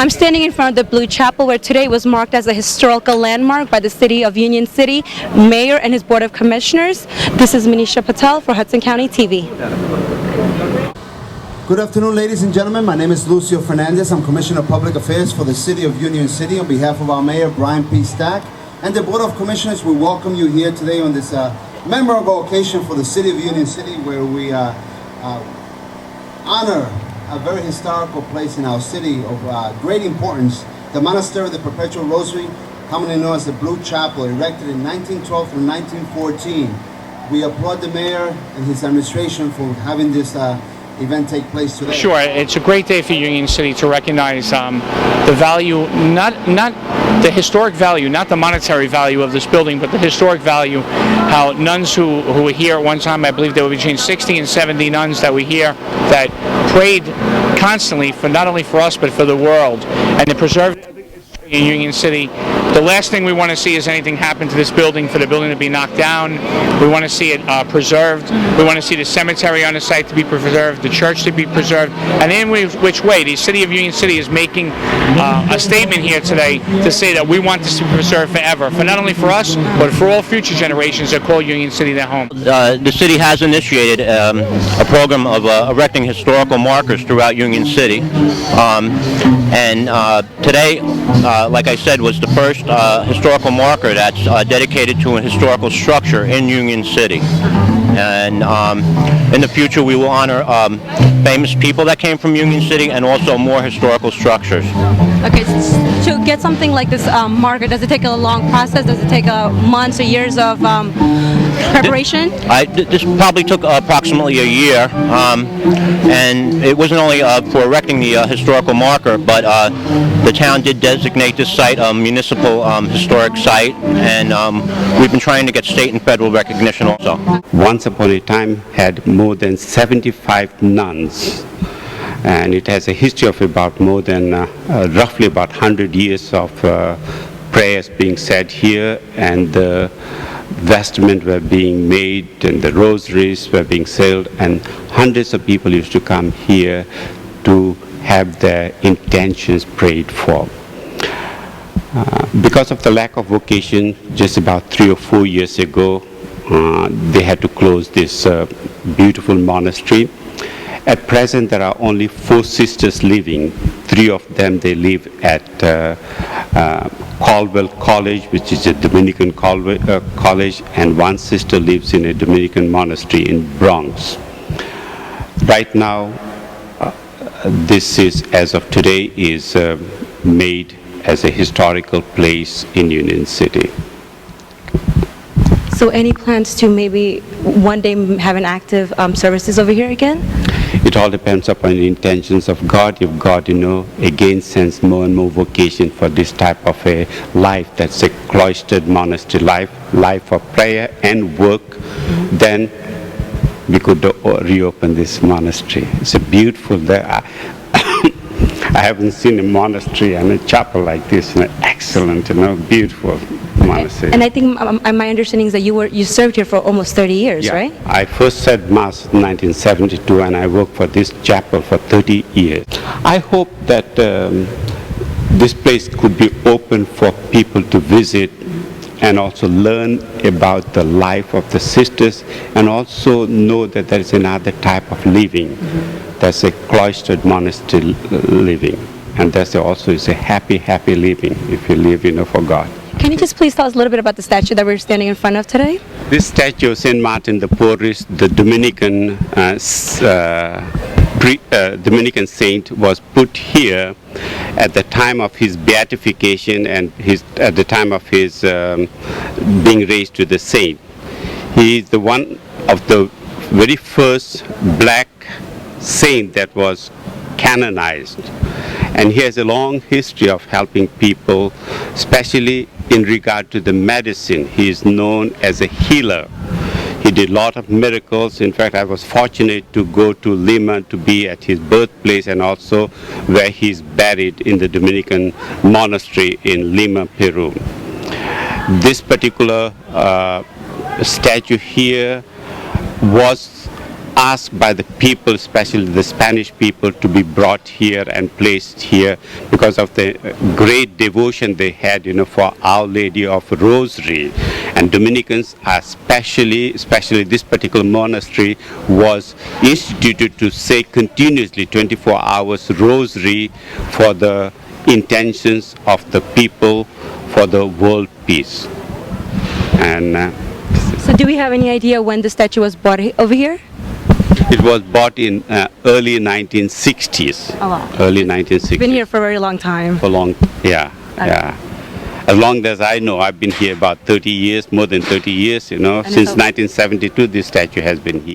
I'm standing in front of the Blue Chapel, where today was marked as a historical landmark by the City of Union City Mayor and his Board of Commissioners. This is Manisha Patel for Hudson County TV. Good afternoon, ladies and gentlemen. My name is Lucio Fernandez. I'm Commissioner of Public Affairs for the City of Union City. On behalf of our Mayor, Brian P. Stack, and the Board of Commissioners, we welcome you here today on this memorable occasion for the City of Union City, where we honor a very historical place in our city of great importance, the monastery of the Perpetual Rosary, commonly known as the Blue Chapel, erected in 1912 through 1914. We applaud the Mayor and his administration for having this event take place today. Sure, it's a great day for Union City to recognize the value, not the historic value, not the monetary value of this building, but the historic value, how nuns who were here at one time, I believe there were between 60 and 70 nuns that were here that prayed constantly, for not only for us but for the world, and to preserve in Union City. The last thing we want to see is anything happen to this building, for the building to be knocked down. We want to see it preserved. We want to see the cemetery on the site to be preserved, the church to be preserved, and in which way the City of Union City is making a statement here today to say that we want this to be preserved forever, for not only for us, but for all future generations that call Union City their home. The city has initiated a program of erecting historical markers throughout Union City, and today, like I said, was the first historical marker that's dedicated to a historical structure in Union City. And in the future we will honor famous people that came from Union City, and also more historical structures. Okay, to get something like this marker, does it take a long process? Does it take months or years of preparation? This probably took approximately a year, and it wasn't only for erecting the historical marker, but the town did designate this site a municipal historic site, and we've been trying to get state and federal recognition also. Once upon a time had more than 75 nuns, and it has a history of about more than roughly about 100 years of prayers being said here, and the vestments were being made, and the rosaries were being said, and hundreds of people used to come here to have their intentions prayed for. Because of the lack of vocation, just about 3 or 4 years ago, they had to close this beautiful monastery. At present, there are only 4 sisters living. 3 of them, they live at Caldwell College, which is a Dominican college, and 1 sister lives in a Dominican monastery in Bronx. Right now, this is, as of today, is made as a historical place in Union City. So any plans to maybe one day have an active services over here again? It all depends upon the intentions of God. If God, again sends more and more vocation for this type of a life, that's a cloistered monastery life of prayer and work, then we could reopen this monastery. It's a beautiful, I haven't seen a monastery and a chapel like this. Excellent, beautiful monastery. And I think my understanding is that you served here for almost 30 years, yeah, right? I first said Mass in 1972, and I worked for this chapel for 30 years. I hope that this place could be open for people to visit and also learn about the life of the sisters, and also know that there is another type of living. That's a cloistered monastery living, and that's also is a happy living if you live, for God. Can you just please tell us a little bit about the statue that we're standing in front of today? This statue of Saint Martin the Porres, the Dominican Dominican saint, was put here at the time of his beatification and at the time of his being raised to the saint. He is the one of the very first black saint that was canonized, and he has a long history of helping people, especially in regard to the medicine. He is known as a healer. He did a lot of miracles. In fact, I was fortunate to go to Lima to be at his birthplace, and also where he's buried in the Dominican monastery in Lima, Peru. This particular statue here was asked by the people, especially the Spanish people, to be brought here and placed here because of the great devotion they had, for Our Lady of Rosary. And Dominicans are especially this particular monastery was instituted to say continuously 24 hours rosary for the intentions of the people, for the world peace. And So do we have any idea when the statue was brought over here? it was bought in early 1960s. Oh, wow. Early 1960s. Been here for a very long time. For long, yeah. As long as I know, I've been here about 30 years, more than 30 years, since 1972 this statue has been here.